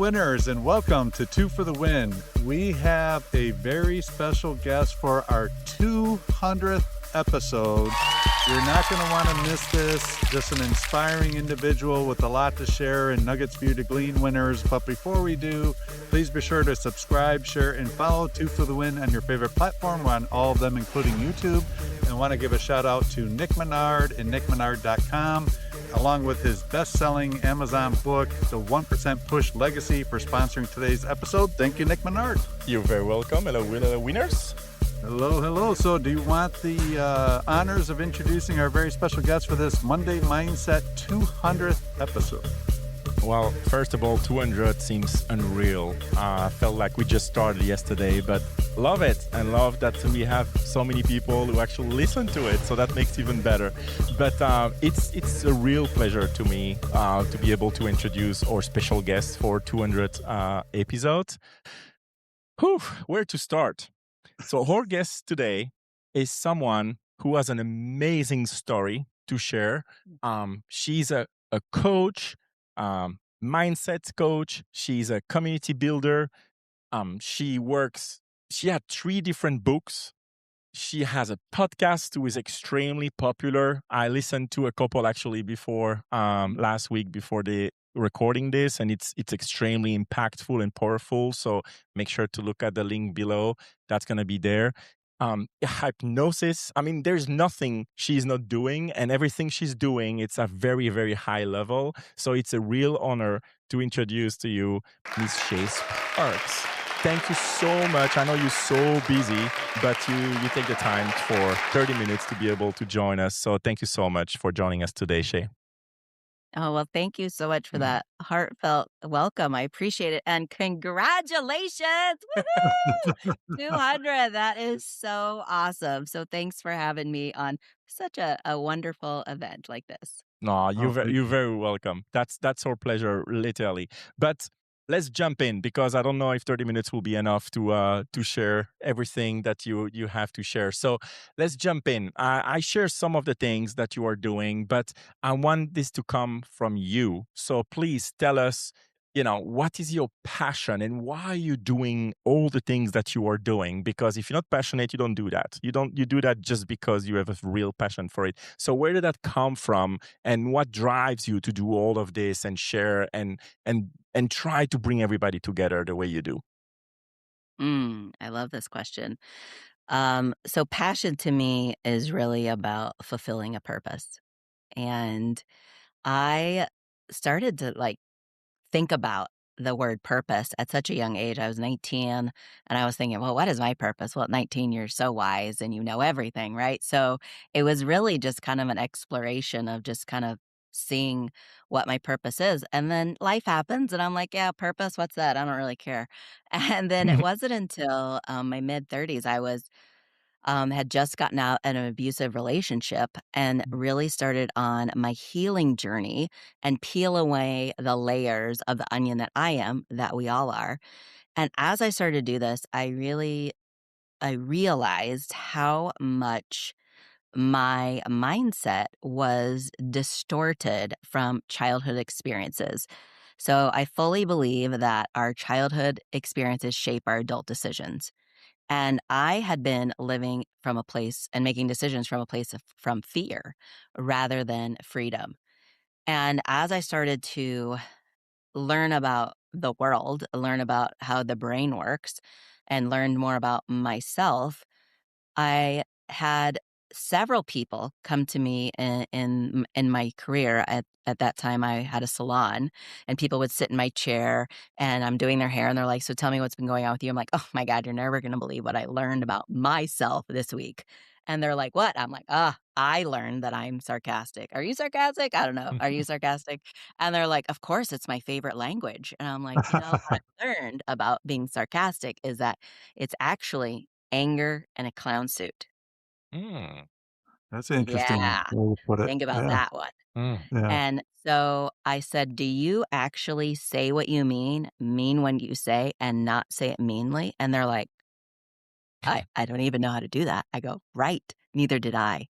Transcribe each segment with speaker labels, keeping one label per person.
Speaker 1: winners, and welcome to Two for the Win. We have a very special guest for our 200th episode. You're not going to want to miss this. Just an inspiring individual with a lot to share and nuggets for you to glean, winners. But before we do, please be sure to subscribe, share, and follow Two for the Win on your favorite platform. We're on all of them, including YouTube. And I want to give a shout out to Nick Menard and nickmenard.com, along with his best-selling Amazon book, The 1% Push Legacy, for sponsoring today's episode. Thank you, Nick Menard.
Speaker 2: You're very welcome. Hello, winners.
Speaker 1: Hello. So do you want the honors of introducing our very special guest for this Monday Mindset 200th episode?
Speaker 2: Well, first of all, 200 seems unreal. I felt like we just started yesterday, but love it, and love that we have so many people who actually listen to it, so that makes it even better. But it's a real pleasure to me to be able to introduce our special guest for 200 episodes. Where to start? So our guest today is someone who has an amazing story to share. She's a coach, mindset coach. She's a community builder. She had 3 different books. She has a podcast who is extremely popular. I listened to a couple actually before last week before the recording this, and it's extremely impactful and powerful. So make sure to look at the link below. That's going to be there. Hypnosis. I mean, there's nothing she's not doing, and everything she's doing, it's a very, very high level. So it's a real honor to introduce to you Miss Shā Sparks. Thank you so much. I know you're so busy, but you take the time for 30 minutes to be able to join us. So thank you so much for joining us today, Shay.
Speaker 3: Oh, well, thank you so much for that heartfelt welcome. I appreciate it. And congratulations. Woohoo! 200. That is so awesome. So thanks for having me on such a wonderful event like this.
Speaker 2: No, you're very welcome. That's our pleasure, literally. But let's jump in, because I don't know if 30 minutes will be enough to share everything that you have to share. So let's jump in. I share some of the things that you are doing, but I want this to come from you. So please tell us, what is your passion and why are you doing all the things that you are doing? Because if you're not passionate, you don't do that. You do that just because you have a real passion for it. So where did that come from, and what drives you to do all of this and share and try to bring everybody together the way you do?
Speaker 3: I love this question. So passion to me is really about fulfilling a purpose. And I started to think about the word purpose at such a young age. I was 19 and I was thinking, well, what is my purpose? Well, at 19, you're so wise and you know everything, right? So it was really just kind of an exploration of just kind of seeing what my purpose is. And then life happens and I'm like, yeah, purpose, what's that? I don't really care. And then it wasn't until my mid 30s, I had just gotten out of an abusive relationship and really started on my healing journey and peel away the layers of the onion that we all are. And as I started to do this, I realized how much my mindset was distorted from childhood experiences. So I fully believe that our childhood experiences shape our adult decisions. And I had been living from a place and making decisions from fear rather than freedom. And as I started to learn about the world, learn about how the brain works, and learn more about myself, I had several people come to me in my career. At that time, I had a salon, and people would sit in my chair, and I'm doing their hair, and they're like, "So tell me what's been going on with you." I'm like, "Oh my God, you're never going to believe what I learned about myself this week." And they're like, "What?" I'm like, I learned that I'm sarcastic." "Are you sarcastic?" "I don't know. Are you sarcastic?" And they're like, "Of course, it's my favorite language." And I'm like, what I learned about being sarcastic is that it's actually anger in a clown suit.
Speaker 2: Mm,
Speaker 1: That's an interesting
Speaker 3: Yeah,
Speaker 1: way to put it.
Speaker 3: think about
Speaker 1: Yeah.
Speaker 3: that one.
Speaker 2: mm.
Speaker 1: Yeah.
Speaker 3: And so I said, "Do you actually say what you mean when you say, and not say it meanly?" And they're like, I don't even know how to do that." I go, "Right, neither did I."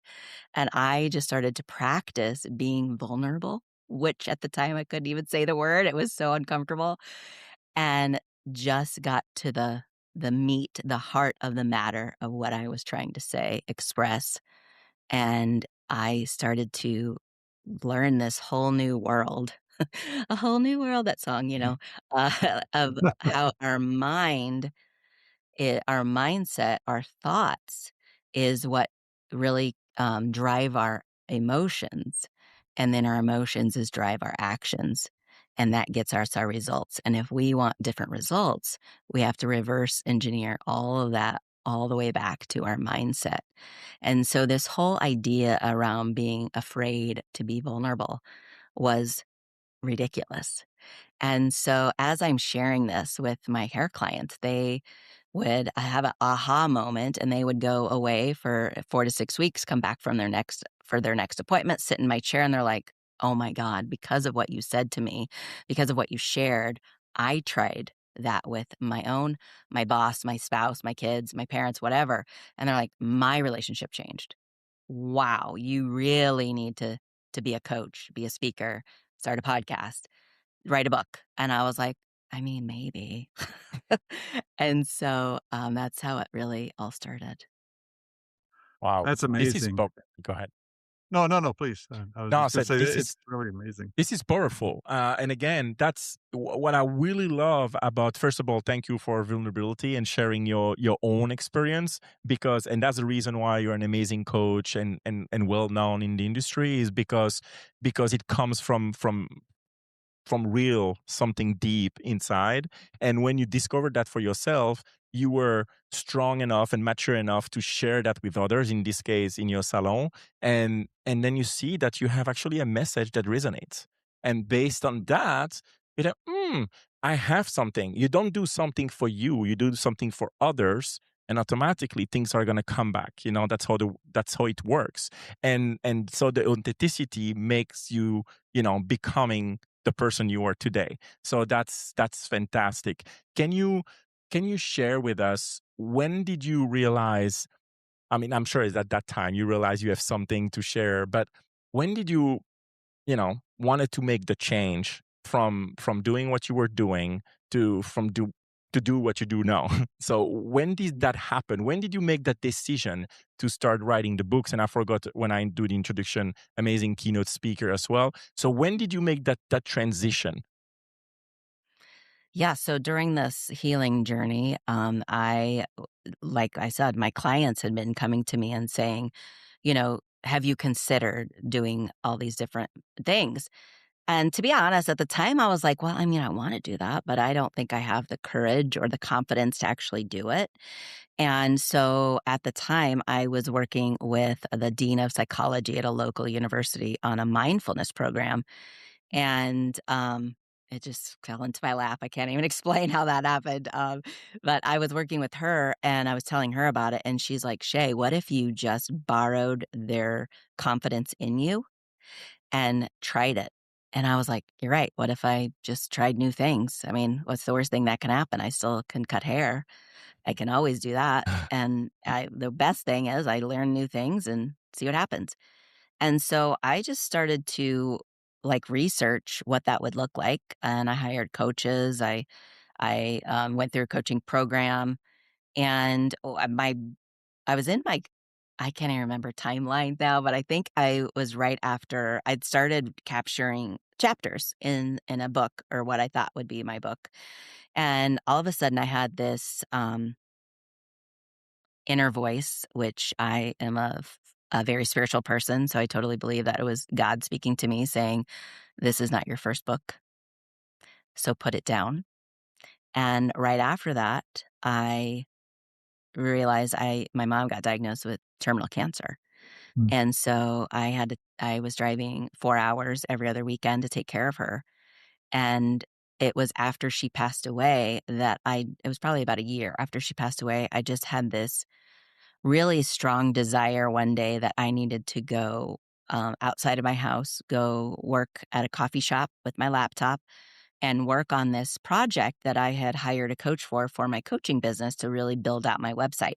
Speaker 3: And I just started to practice being vulnerable, which at the time I couldn't even say the word. It was so uncomfortable. and just got to the meat, the heart of the matter of what I was trying to say, express, and I started to learn this whole new world, a whole new world, that song, of how our mindset, our thoughts is what really drive our emotions. And then our emotions is drive our actions. And that gets us our results. And if we want different results, we have to reverse engineer all of that all the way back to our mindset. And so this whole idea around being afraid to be vulnerable was ridiculous. And so as I'm sharing this with my hair clients, they would have an aha moment and they would go away for 4 to 6 weeks, come back from their next appointment, sit in my chair, and they're like, "Oh my god, because of what you said to me, because of what you shared, I tried that with my boss, my spouse, my kids, my parents, whatever." And they're like, "My relationship changed. Wow, you really need to be a coach, be a speaker, start a podcast, write a book." And I was like, "I mean, maybe." And so, that's how it really all started.
Speaker 2: Wow,
Speaker 1: That's
Speaker 2: this is
Speaker 1: amazing.
Speaker 2: go ahead.
Speaker 1: No, no, no, please. I was
Speaker 2: No, I
Speaker 1: just gonna
Speaker 2: said
Speaker 1: say
Speaker 2: this
Speaker 1: it's
Speaker 2: is
Speaker 1: really amazing.
Speaker 2: this is powerful. And again, that's what I really love about, first of all, thank you for vulnerability and sharing your own experience, because, and that's the reason why you're an amazing coach and well known in the industry, is because it comes from real something deep inside. And when you discovered that for yourself, you were strong enough and mature enough to share that with others, in this case in your salon. And then you see that you have actually a message that resonates, and based on that, you're like, I have something. You don't do something for you do something for others, and automatically things are going to come back. That's how it works. And so the authenticity makes you, becoming the person you are today. So that's fantastic. Can you share with us, when did you realize? I mean, I'm sure it's at that time you realize you have something to share, but when did you, wanted to make the change from doing what you were doing to do what you do now? So when did that happen? When did you make that decision to start writing the books? And I forgot, when I do the introduction, amazing keynote speaker as well. So when did you make that transition?
Speaker 3: Yeah, so during this healing journey, like I said, my clients had been coming to me and saying, "Have you considered doing all these different things?" And to be honest, at the time, I was like, "Well, I mean, I wanna do that, but I don't think I have the courage or the confidence to actually do it." And so at the time, I was working with the dean of psychology at a local university on a mindfulness program, and, it just fell into my lap. I can't even explain how that happened, but I was working with her, and I was telling her about it, and she's like, "Shay, what if you just borrowed their confidence in you and tried it?" And I was like, "You're right. What if I just tried new things? I mean, what's the worst thing that can happen? I still can cut hair. I can always do that, and the best thing is I learn new things and see what happens." And so I just started to, like, research what that would look like, and I hired coaches. I went through a coaching program, and I was in my I can't even remember timeline now, but I think I was right after I'd started capturing chapters in a book, or what I thought would be my book, and all of a sudden I had this, inner voice, which I am a very spiritual person, so I totally believe that it was God speaking to me saying, "This is not your first book, so put it down." And right after that, I realized my mom got diagnosed with terminal cancer.
Speaker 1: Mm.
Speaker 3: And so I was driving 4 hours every other weekend to take care of her. And it was after she passed away that it was probably about a year after she passed away, I just had this really strong desire one day that I needed to go, outside of my house, go work at a coffee shop with my laptop and work on this project that I had hired a coach for my coaching business, to really build out my website.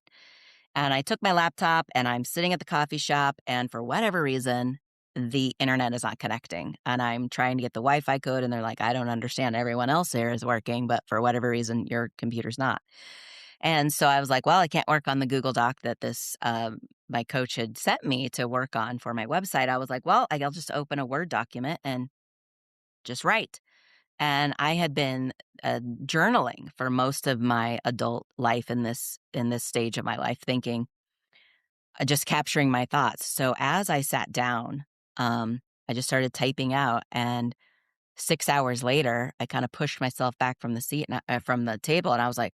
Speaker 3: And I took my laptop and I'm sitting at the coffee shop, and for whatever reason, the internet is not connecting, and I'm trying to get the Wi-Fi code, and they're like, "I don't understand. Everyone else here is working, but for whatever reason, your computer's not." And so I was like, "Well, I can't work on the Google Doc that my coach had sent me to work on for my website." I was like, "Well, I'll just open a Word document and just write." And I had been journaling for most of my adult life in this stage of my life, thinking, just capturing my thoughts. So as I sat down, I just started typing out, and 6 hours later, I kind of pushed myself back from the seat and from the table, and I was like,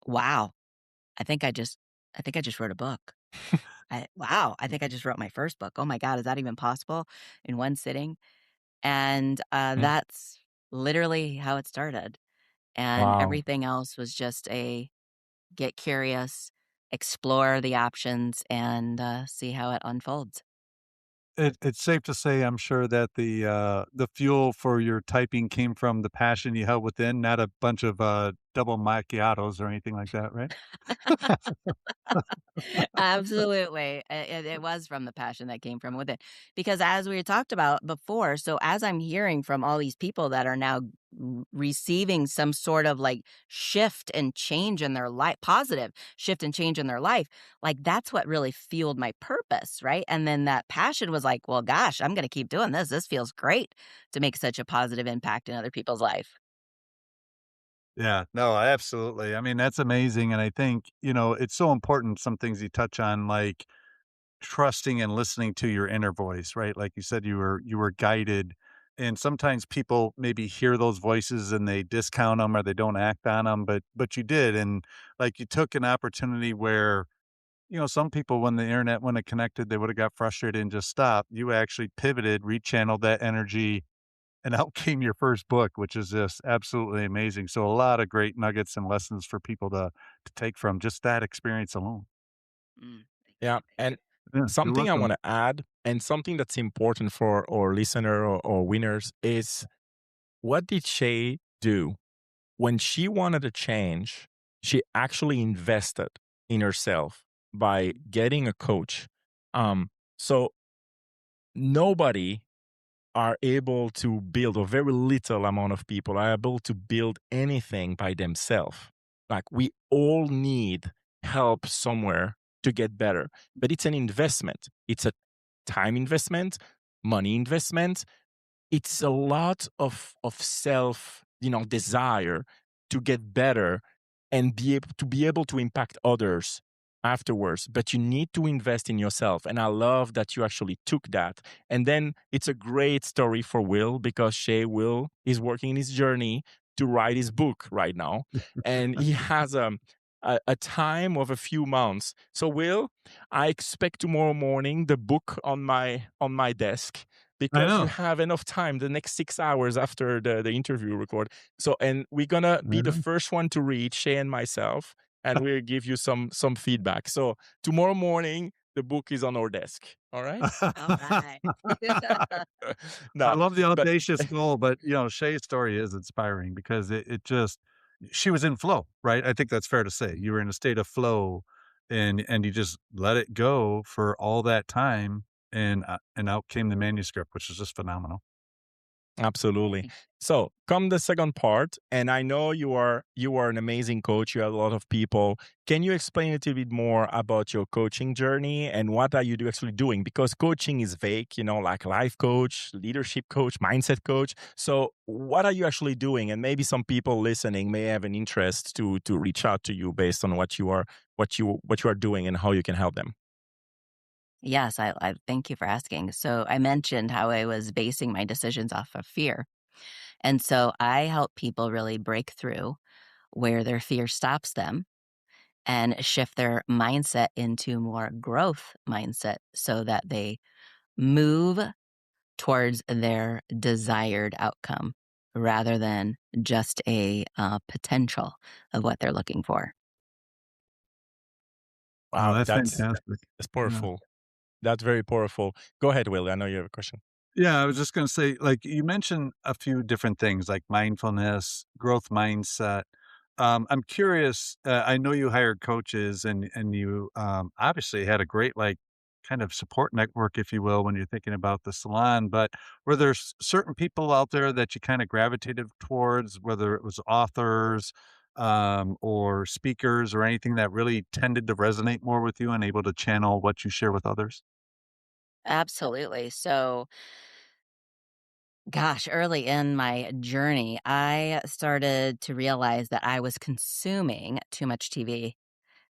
Speaker 3: "Wow, I think I just, I think I just wrote a book. Wow, I think I just wrote my first book. Oh my God, is that even possible in one sitting?" And
Speaker 2: Mm.
Speaker 3: that's literally how it started. And
Speaker 2: Wow.
Speaker 3: everything else was just a get curious, explore the options, and see how it unfolds.
Speaker 1: It's safe to say, I'm sure that the fuel for your typing came from the passion you held within, not a bunch of, double macchiatos or anything like that, right?
Speaker 3: Absolutely. It was from the passion that came from within. Because as we had talked about before, so as I'm hearing from all these people that are now receiving some sort of like shift and change in their life, positive shift and change in their life, like that's what really fueled my purpose. Right. And then that passion was like, well, gosh, I'm going to keep doing this. This feels great to make such a positive impact in other people's life.
Speaker 1: Yeah, no, absolutely. I mean, that's amazing, and I think, it's so important, some things you touch on, like trusting and listening to your inner voice, right? Like you said, you were guided, and sometimes people maybe hear those voices and they discount them or they don't act on them, but you did, and, like, you took an opportunity where, some people, when it connected, they would've got frustrated and just stopped. You actually pivoted, rechanneled that energy, and out came your first book, which is just absolutely amazing. So a lot of great nuggets and lessons for people to take from just that experience alone.
Speaker 3: Thank you.
Speaker 2: Yeah.
Speaker 3: Thank you.
Speaker 2: And
Speaker 1: Yeah, you're
Speaker 2: something I
Speaker 1: welcome.
Speaker 2: want to add, and something that's important for our listener or winners is, what did Shay do? When she wanted a change, she actually invested in herself by getting a coach. So nobody are able to build, or very little amount of people are able to build anything by themselves. Like, we all need help somewhere to get better, but it's an investment. It's a time investment, money investment. It's a lot of self, desire to get better and be able to impact others afterwards. But you need to invest in yourself, and I love that you actually took that. And then it's a great story for Will, because Will is working in his journey to write his book right now, and he has a time of a few months. So, Will, I expect tomorrow morning the book on my desk,
Speaker 1: I
Speaker 2: because you
Speaker 1: know.
Speaker 2: have enough time the next 6 hours after the interview record. So, and we're gonna
Speaker 1: I
Speaker 2: be the
Speaker 1: know.
Speaker 2: first one to read, Shay and myself, and we'll give you some feedback. So tomorrow morning, the book is on our desk. All right.
Speaker 3: All right.
Speaker 1: I
Speaker 2: No,
Speaker 1: love the
Speaker 2: but
Speaker 1: audacious goal, but, Shay's story is inspiring because it just she was in flow, right? I think that's fair to say. You were in a state of flow and you just let it go for all that time, and out came the manuscript, which is just phenomenal.
Speaker 2: absolutely. So come the second part, and I know you are an amazing coach. You have a lot of people. Can you explain a little bit more about your coaching journey, and what are you actually doing? Because coaching is vague, like life coach, leadership coach, mindset coach. So what are you actually doing? And maybe some people listening may have an interest to reach out to you based on what you are doing and how you can help them.
Speaker 3: Yes, I thank you for asking. So I mentioned how I was basing my decisions off of fear. And so I help people really break through where their fear stops them and shift their mindset into more growth mindset so that they move towards their desired outcome rather than just a potential of what they're looking for.
Speaker 1: Oh,
Speaker 2: Wow,
Speaker 1: that's
Speaker 2: that's
Speaker 1: fantastic.
Speaker 2: that's
Speaker 1: Yeah.
Speaker 2: powerful. That's very powerful. Go ahead, Will. I know you have a question.
Speaker 1: Yeah, I was just gonna say, like, you mentioned a few different things like mindfulness, growth mindset. I'm curious, I know you hired coaches and you, obviously had a great, like, kind of support network, if you will, when you're thinking about the salon. But were there certain people out there that you kind of gravitated towards, whether it was authors or speakers or anything that really tended to resonate more with you and able to channel what you share with others?
Speaker 3: Absolutely. So, gosh, early in my journey, I started to realize that I was consuming too much TV.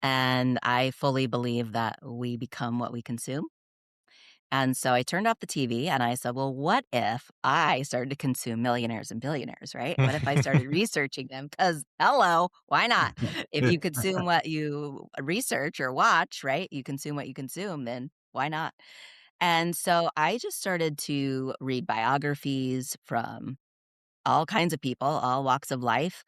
Speaker 3: And I fully believe that we become what we consume. And so I turned off the TV and I said, well, what if I started to consume millionaires and billionaires, right? What if I started researching them? Because, hello, why not? If you consume what you research or watch, right? You consume what you consume, then why not? And so I just started to read biographies from all kinds of people, all walks of life,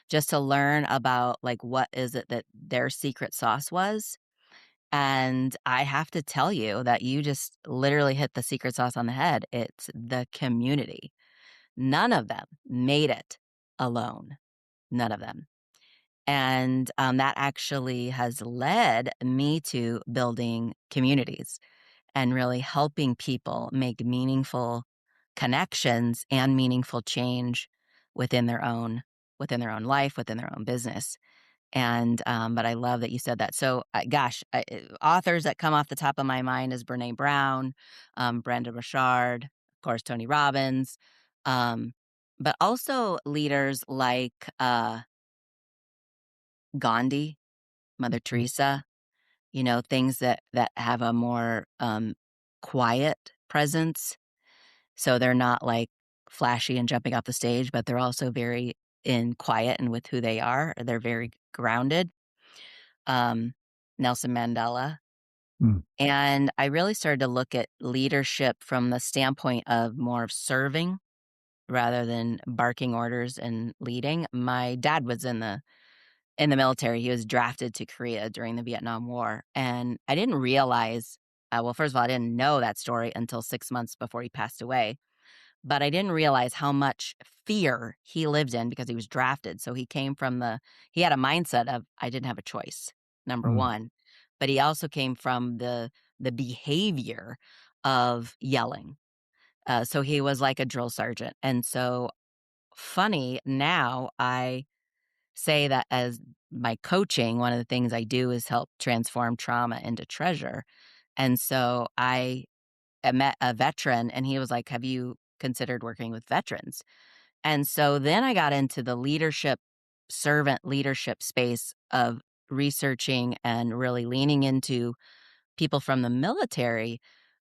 Speaker 3: just to learn about like what is it that their secret sauce was. And I have to tell you that you just literally hit the secret sauce on the head. It's the community. None of them made it alone. None of them. And that actually has led me to building communities and really helping people make meaningful connections and meaningful change within their own within their own life, within their own business. And but I love that you said that. So, gosh, authors that come off the top of my mind is Brene Brown, Brenda Burchard, of course, Tony Robbins, um, but also leaders like Gandhi, Mother Teresa. You know, things that have a more quiet presence. So they're not like flashy and jumping off the stage, but they're also very in quiet and with who they are. They're very grounded. um, Nelson Mandela.
Speaker 1: Mm,
Speaker 3: And I really started to look at leadership from the standpoint of more of serving rather than barking orders and leading. My dad was in the military. He was drafted to Korea during the Vietnam War, and I didn't realize. Well, first of all, I didn't know that story until 6 months before he passed away. But I didn't realize how much fear he lived in because he was drafted. So he had a mindset of, I didn't have a choice, number
Speaker 1: mm,
Speaker 3: one. But he also came from the behavior of yelling. So he was like a drill sergeant. And so funny now, I say that as my coaching, one of the things I do is help transform trauma into treasure. And so I met a veteran and he was like, have you considered working with veterans? And so then I got into the servant leadership space of researching and really leaning into people from the military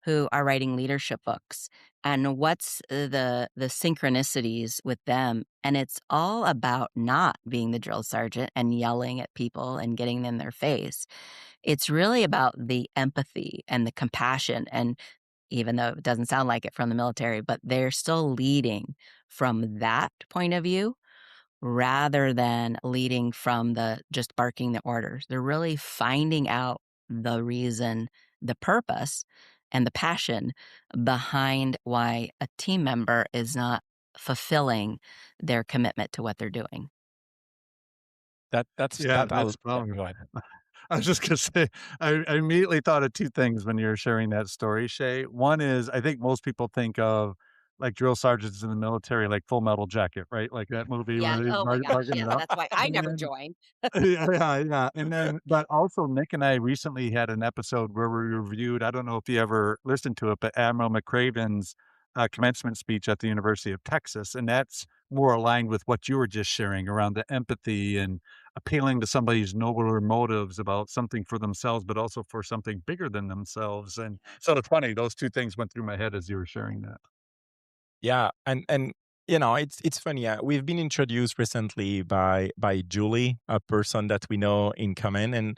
Speaker 3: who are writing leadership books and what's the synchronicities with them. And it's all about not being the drill sergeant and yelling at people and getting in their face. It's really about the empathy and the compassion. And even though it doesn't sound like it from the military, but they're still leading from that point of view rather than leading from the just barking the orders. They're really finding out the reason, the purpose, and the passion behind why a team member is not fulfilling their commitment to what they're doing.
Speaker 1: yeah,
Speaker 2: I'll
Speaker 1: that's
Speaker 2: yeah,
Speaker 1: powerful.
Speaker 2: go ahead.
Speaker 1: I was just gonna say, I immediately thought of 2 things when you were sharing that story, Shay. One is, I think most people think of, like, drill sergeants in the military, like Full Metal Jacket, right? Like that movie
Speaker 3: Yes.
Speaker 1: where he's
Speaker 3: Oh my gosh.
Speaker 1: barking it
Speaker 3: Yes.
Speaker 1: up.
Speaker 3: That's why I
Speaker 1: And
Speaker 3: never
Speaker 1: then
Speaker 3: joined.
Speaker 1: yeah, yeah, yeah, and then but also Nick and I recently had an episode where we reviewed, I don't know if you ever listened to it, but Admiral McRaven's, commencement speech at the University of Texas, and that's more aligned with what you were just sharing around the empathy and appealing to somebody's nobler motives about something for themselves, but also for something bigger than themselves, and so it's funny, those 2 things went through my head as you were sharing that.
Speaker 2: Yeah, and it's funny. We've been introduced recently by Julie, a person that we know in common, and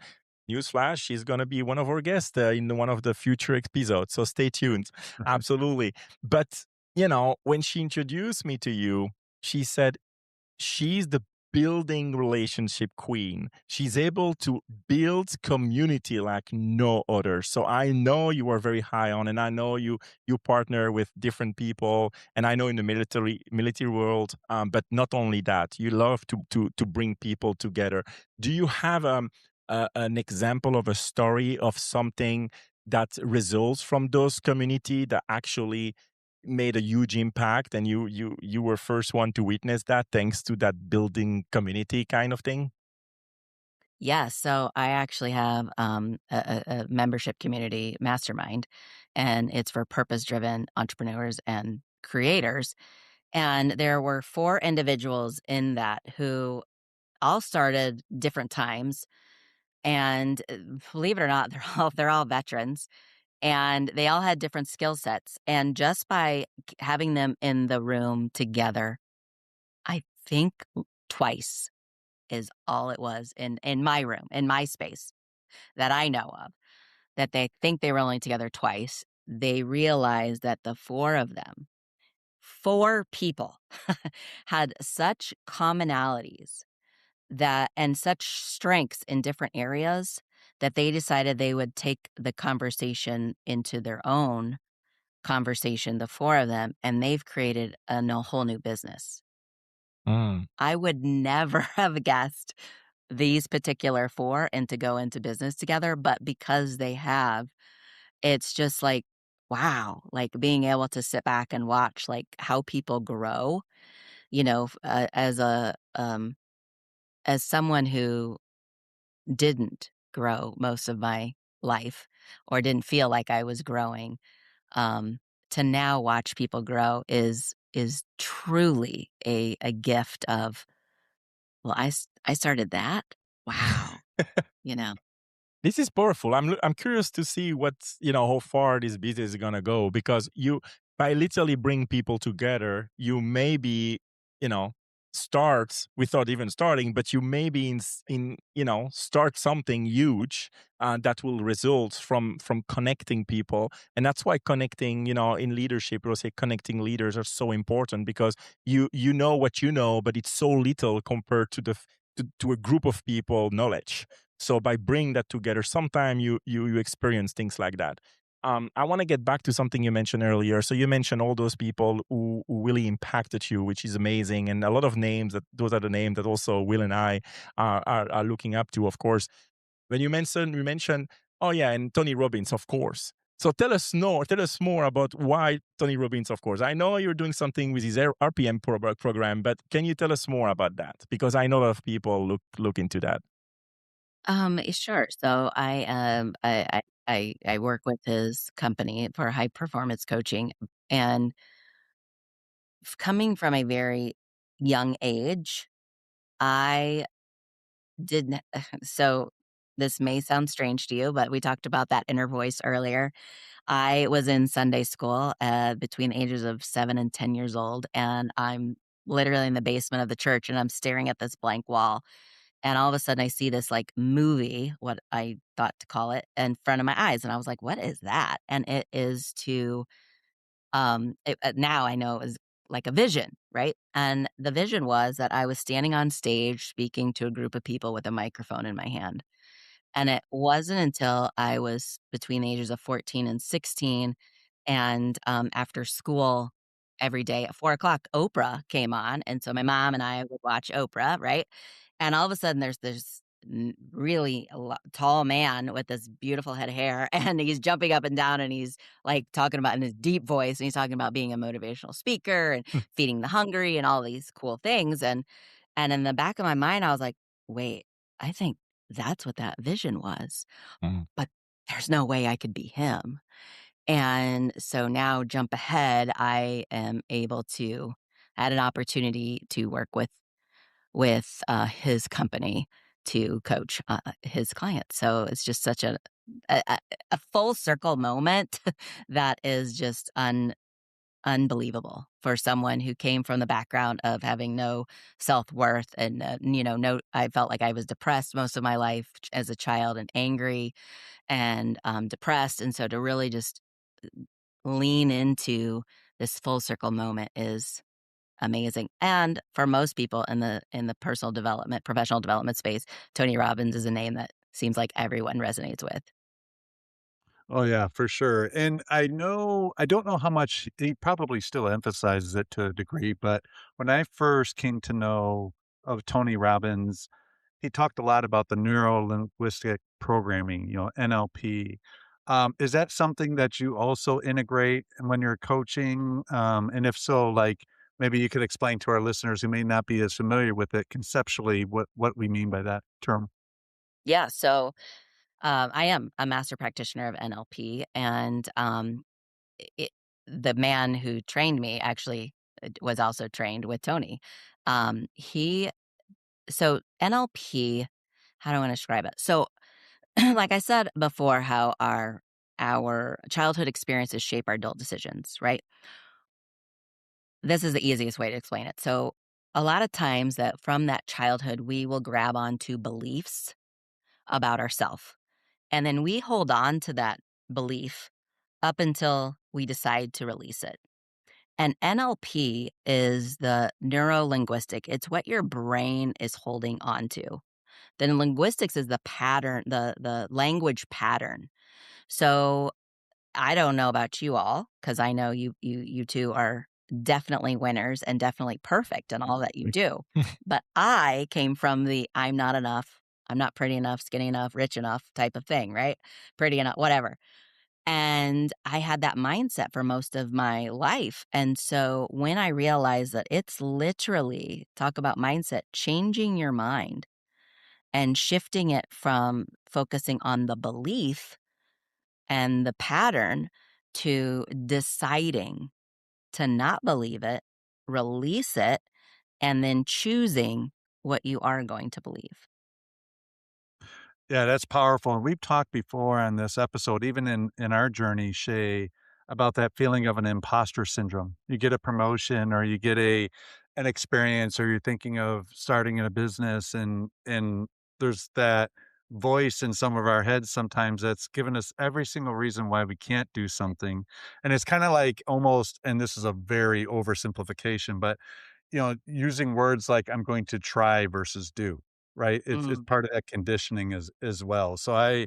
Speaker 2: newsflash, she's gonna be one of our guests in one of the future episodes. So stay tuned. Absolutely. But when she introduced me to you, she said she's the building relationship queen. She's able to build community like no other. So I know you are very high on, and I know you partner with different people, and I know in the military world. But not only that, you love to bring people together. Do you have an example of a story of something that results from those community that actually made a huge impact, and you were first one to witness that thanks to that building community kind of thing?
Speaker 3: Yeah, so I actually have a membership community mastermind, and it's for purpose driven entrepreneurs and creators. And there were four individuals in that who all started different times. And believe it or not, they're all veterans, and they all had different skill sets. And just by having them in the room together, I think twice is all it was in my room, in my space that I know of, that they think they were only together twice. They realized that the four of them, four people, had such commonalities that and such strengths in different areas that they decided they would take the conversation into their own conversation, the four of them, and they've created a whole new business.
Speaker 2: Mm.
Speaker 3: I would never have guessed these particular 4 and to go into business together, but because they have, it's just like, wow, like being able to sit back and watch like how people grow, as someone who didn't grow most of my life or didn't feel like I was growing, um, to now watch people grow is truly a gift of, "Well, I started that? Wow." You know?
Speaker 2: This is powerful. I'm curious to see what's, how far this business is gonna go, because you by literally bring people together, you maybe, you know, starts without even starting, but you maybe start something huge that will result from connecting people. And that's why connecting, in leadership, we'll say connecting leaders are so important, because you know what you know, but it's so little compared to to a group of people knowledge. So by bringing that together, sometime you experience things like that. I want to get back to something you mentioned earlier. So you mentioned all those people who really impacted you, which is amazing, and a lot of names that those are the names that also Will and I are looking up to, of course. When you mentioned, oh yeah, and Tony Robbins, of course. So tell us more about why Tony Robbins, of course. I know you're doing something with his RPM program, but can you tell us more about that? Because I know a lot of people look into that.
Speaker 3: Sure. So I work with his company for high performance coaching, and coming from a very young age, I didn't so this may sound strange to you, but we talked about that inner voice earlier. I was in Sunday school, between the ages of 7 and 10 years old, and I'm literally in the basement of the church, and I'm staring at this blank wall, and all of a sudden, I see this, like, movie, what I thought to call it, in front of my eyes, and I was like, "What is that?" And it is now I know it was like a vision, right? And the vision was that I was standing on stage speaking to a group of people with a microphone in my hand. And it wasn't until I was between the ages of 14 and 16, and, after school every day at 4 o'clock, Oprah came on, and so my mom and I would watch Oprah, right? And all of a sudden, there's this really tall man with this beautiful head of hair, and he's jumping up and down, and he's like talking about in his deep voice, and he's talking about being a motivational speaker and feeding the hungry and all these cool things. And in the back of my mind, I was like, wait, I think that's what that vision was,
Speaker 2: Mhm.
Speaker 3: but there's no way I could be him. And so now jump ahead, I am able to I had an opportunity to work with his company to coach, his clients. So it's just such a a a full circle moment that is just unbelievable for someone who came from the background of having no self-worth and, no I felt like I was depressed most of my life as a child and angry and, depressed, and so to really just lean into this full circle moment is amazing. And for most people in the personal development, professional development space, Tony Robbins is a name that seems like everyone resonates with.
Speaker 1: Oh, yeah, for sure. And I don't know how much he probably still emphasizes it to a degree, but when I first came to know of Tony Robbins, he talked a lot about the neuro linguistic programming, NLP. Is that something that you also integrate when you're coaching? And if so, like maybe you could explain to our listeners who may not be as familiar with it conceptually what we mean by that term.
Speaker 3: Yeah. So I am a master practitioner of NLP, and it, the man who trained me actually was also trained with Tony. He so NLP. How do I want to describe it? So, like I said before, how our childhood experiences shape our adult decisions, right? This is the easiest way to explain it. So, a lot of times that from that childhood, we will grab onto beliefs about ourselves. And then we hold on to that belief up until we decide to release it. And NLP is the neuro linguistic, it's what your brain is holding on to. Then linguistics is the pattern, the language pattern. So I don't know about you all, because I know you two are definitely winners and definitely perfect in all that you do. But I came from the I'm not enough, I'm not pretty enough, skinny enough, rich enough type of thing, right? Pretty enough, whatever. And I had that mindset for most of my life. And so when I realized that it's literally, talk about mindset, changing your mind and shifting it from focusing on the belief and the pattern to deciding to not believe it, release it, and then choosing what you are going to believe.
Speaker 1: Yeah, that's powerful. And we've talked before on this episode, even in our journey, Shay, about that feeling of an imposter syndrome. You get a promotion or you get an experience or you're thinking of starting in a business and there's that voice in some of our heads sometimes that's given us every single reason why we can't do something. And it's kind of like almost, and this is a very oversimplification, but using words like I'm going to try versus do, right? It's
Speaker 3: Mm.
Speaker 1: part of that conditioning as well. So I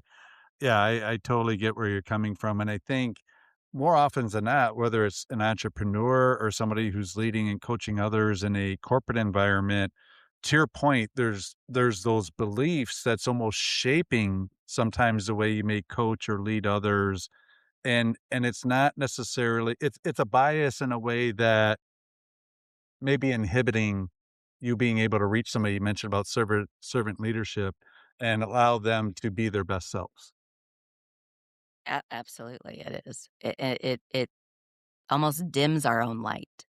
Speaker 1: totally get where you're coming from. And I think more often than not, whether it's an entrepreneur or somebody who's leading and coaching others in a corporate environment, to your point, there's those beliefs that's almost shaping sometimes the way you may coach or lead others. And it's not necessarily it's a bias in a way that maybe inhibiting you being able to reach somebody. You mentioned about servant leadership and allow them to be their best selves.
Speaker 3: Absolutely, it is. It almost dims our own light.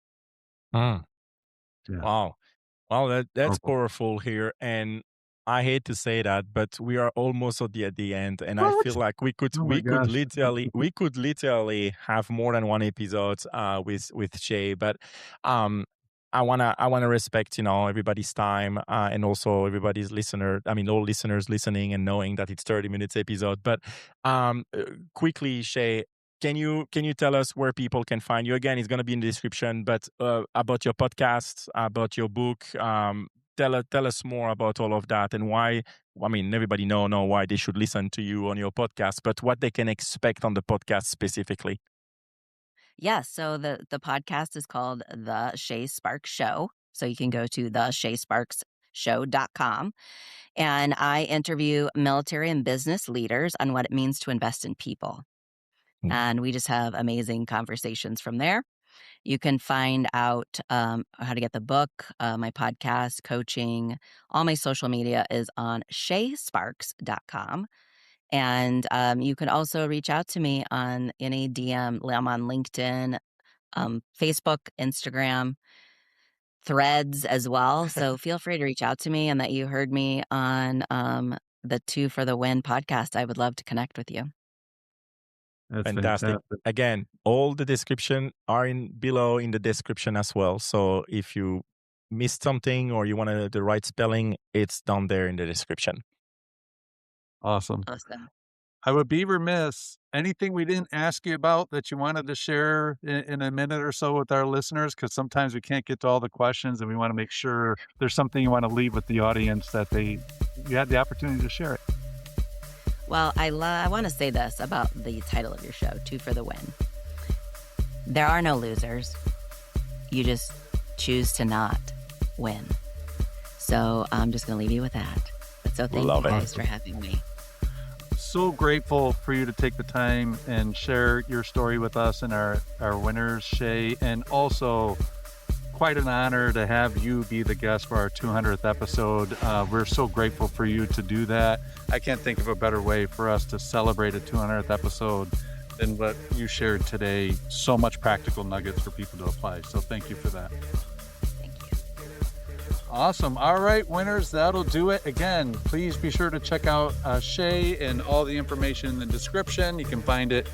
Speaker 2: Mm.
Speaker 1: Yeah.
Speaker 2: Wow. Wow, that's
Speaker 1: Powerful.
Speaker 2: powerful here. And I hate to say that, but we are almost at the end. And I feel
Speaker 1: What?
Speaker 2: like we could
Speaker 1: Oh my
Speaker 2: we could
Speaker 1: gosh.
Speaker 2: literally have more than one episode with Shay. But um I wanna respect, everybody's time, and also everybody's listener. I mean all listeners listening and knowing that it's 30 minutes episode. But quickly, Shay, can you tell us where people can find you? Again, it's going to be in the description, but about your podcast, about your book, tell us more about all of that and why. I mean, everybody know why they should listen to you on your podcast, but what they can expect on the podcast specifically.
Speaker 3: Yeah, so the podcast is called The Shā Sparks Show. So you can go to theshasparksshow.com, and I interview military and business leaders on what it means to invest in people.
Speaker 2: Mm.
Speaker 3: And we just have amazing conversations from there. You can find out how to get the book, my podcast, coaching, all my social media is on shaysparks.com. And you can also reach out to me on any DM. I'm on LinkedIn, Facebook, Instagram, Threads as well. So feel free to reach out to me, and that you heard me on the Two for the Win podcast. I would love to connect with you.
Speaker 1: That's
Speaker 2: Fantastic.
Speaker 1: fantastic.
Speaker 2: Again, all the description are in below in the description as well. So if you missed something or you wanted the right spelling, it's down there in the description.
Speaker 1: Awesome.
Speaker 3: Awesome.
Speaker 1: I would be remiss, anything we didn't ask you about that you wanted to share in a minute or so with our listeners? Because sometimes we can't get to all the questions and we want to make sure there's something you want to leave with the audience that you had the opportunity to share it.
Speaker 3: Well, I want to say this about the title of your show, Two for the Win. There are no losers. You just choose to not win. So I'm just going to leave you with that. But so thank
Speaker 2: Love
Speaker 3: you
Speaker 2: it.
Speaker 3: guys for having me.
Speaker 1: so grateful for you to take the time and share your story with us and our winners, Shay, and also quite an honor to have you be the guest for our 200th episode. We're so grateful for you to do that. I can't think of a better way for us to celebrate a 200th episode than what you shared today. So much practical nuggets for people to apply. So thank you for that.
Speaker 3: Thank you.
Speaker 1: Awesome. All right, winners, that'll do it. Again, please be sure to check out Shay and all the information in the description. You can find it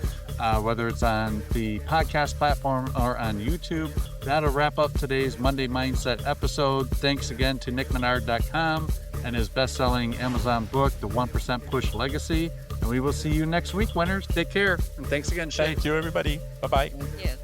Speaker 1: whether it's on the podcast platform or on YouTube. That'll wrap up today's Monday Mindset episode. Thanks again to nickmenard.com and his best-selling Amazon book, The 1% Push Legacy. And we will see you next week, winners. Take care. And thanks again, Shay.
Speaker 2: Thank you, everybody. Bye-bye.
Speaker 3: Thank you.